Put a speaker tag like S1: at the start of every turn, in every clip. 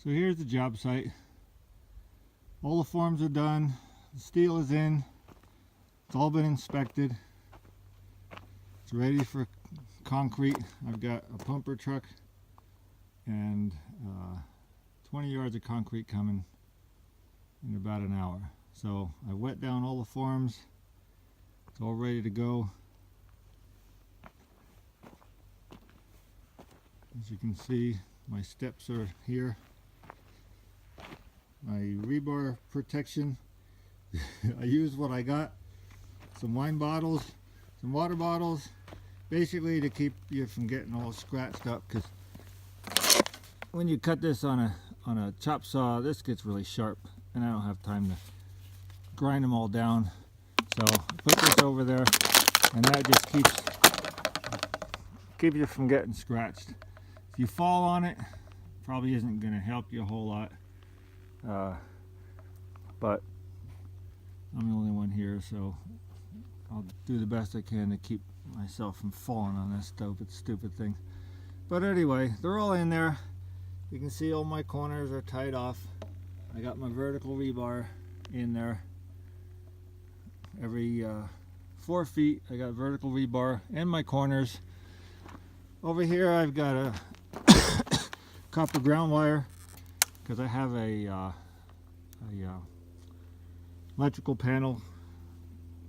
S1: So here's the job site. All the forms are done. The steel is in. It's all been inspected. It's ready for concrete. I've got a pumper truck and 20 yards of concrete coming in about an hour. So I wet down all the forms. It's all ready to go. As you can see, my steps are here. My rebar protection. I used what I got. Some wine bottles, some water bottles, basically to keep you from getting all scratched up, because when you cut this on a chop saw, this gets really sharp and I don't have time to grind them all down. So I put this over there, and that just keeps you from getting scratched. If you fall on it, probably isn't going to help you a whole lot, but I'm the only one here, so I'll do the best I can to keep myself from falling on this stupid thing. But anyway, they're all in there. You can see all my corners are tied off. I got my vertical rebar in there. Every 4 feet I got vertical rebar in my corners. Over here I've got a copper ground wire, because I have a electrical panel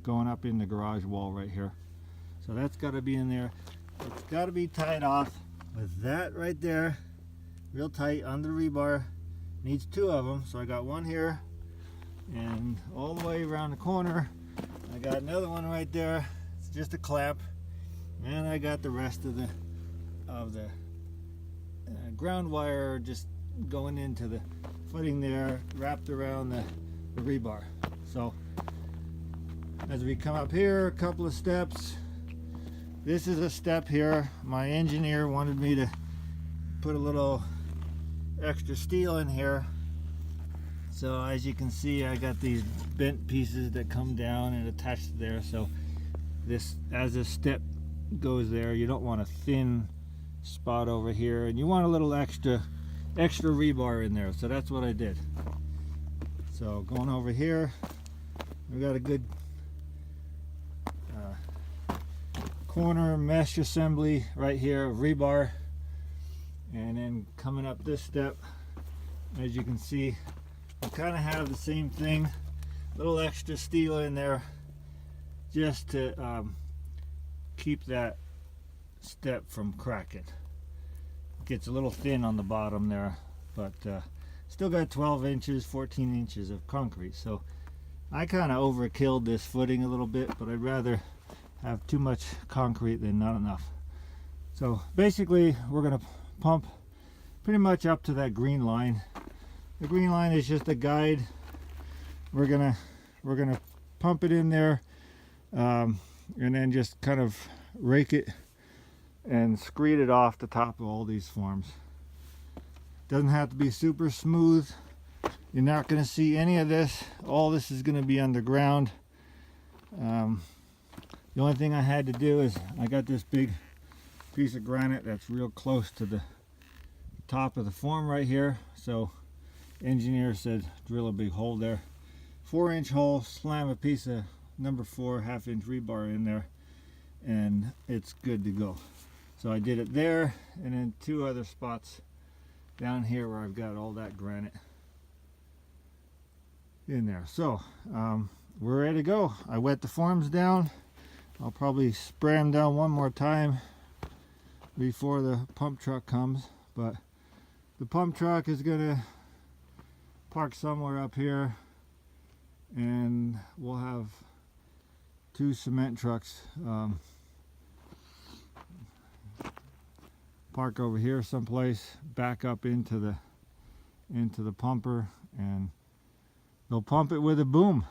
S1: going up in the garage wall right here. So that's got to be in there. It's got to be tied off with that right there, real tight on the rebar. Needs 2 of them, so I got one here, and all the way around the corner I got another one right there. It's just a clamp, and I got the rest of the ground wire just going into the footing there, wrapped around the rebar. So as we come up here, a couple of steps. This is a step here. My engineer wanted me to put a little extra steel in here. So as you can see, I got these bent pieces that come down and attach to there. So this, as this step goes there, you don't want a thin spot over here, and you want a little extra rebar in there. So that's what I did. So going over here, we got a good corner mesh assembly right here of rebar, and then coming up this step, as you can see, I kind of have the same thing, little extra steel in there just to keep that step from cracking. It gets a little thin on the bottom there, but still got 12 inches 14 inches of concrete. So I kind of overkilled this footing a little bit, but I'd rather have too much concrete than not enough. So basically we're going to pump pretty much up to that green line. The green line is just a guide. We're gonna pump it in there, and then just kind of rake it and screed it off the top of all these forms. Doesn't have to be super smooth. You're not going to see any of this. All this is going to be underground. The only thing I had to do is I got this big piece of granite that's real close to the top of the form right here. So engineer said drill a big hole there, 4-inch hole, slam a piece of number 4 1/2-inch rebar in there, and it's good to go. So I did it there, and then 2 other spots down here where I've got all that granite in there. So we're ready to go. I wet the forms down. I'll probably spray them down one more time before the pump truck comes, but the pump truck is gonna park somewhere up here, and we'll have 2 cement trucks park over here someplace, back up into the pumper, and they'll pump it with a boom.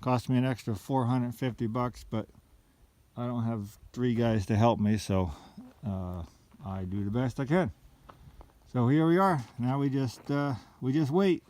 S1: Cost me an extra $450, but I don't have 3 guys to help me, so I do the best I can. So here we are. Now we just wait.